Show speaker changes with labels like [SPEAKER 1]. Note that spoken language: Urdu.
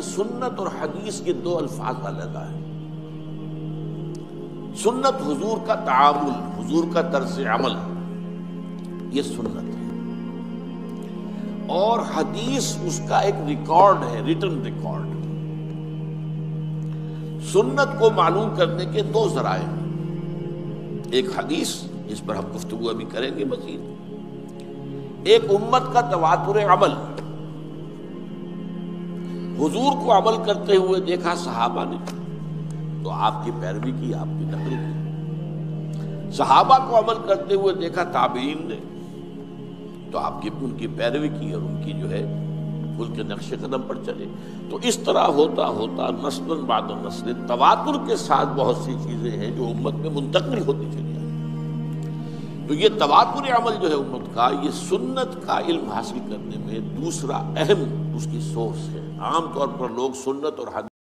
[SPEAKER 1] سنت اور حدیث یہ دو الفاظ علیحدہ ہیں۔ سنت حضور کا تعامل، حضور کا طرز عمل، یہ سنت ہے، اور حدیث اس کا ایک ریکارڈ ہے، ریٹن ریکارڈ۔ سنت کو معلوم کرنے کے دو ذرائع ہیں، ایک حدیث جس پر ہم گفتگو ابھی کریں گے مزید، ایک امت کا تواتر عمل۔ حضور کو عمل کرتے ہوئے دیکھا صحابہ نے تو آپ کی پیروی کی، آپ کی نقل کی۔ صحابہ کو عمل کرتے ہوئے دیکھا تابعین نے تو آپ کی ان کی پیروی کی اور ان کی جو ہے ان کے نقش قدم پر چلے۔ تو اس طرح ہوتا ہوتا نسل بعد نسل تواتر کے ساتھ بہت سی چیزیں ہیں جو امت میں منتقل ہوتی چلی آئی۔ تو یہ تواتر عمل جو ہے امت کا، یہ سنت کا علم حاصل کرنے میں دوسرا اہم اس کی سورس ہے۔ عام طور پر لوگ سنت اور حدیث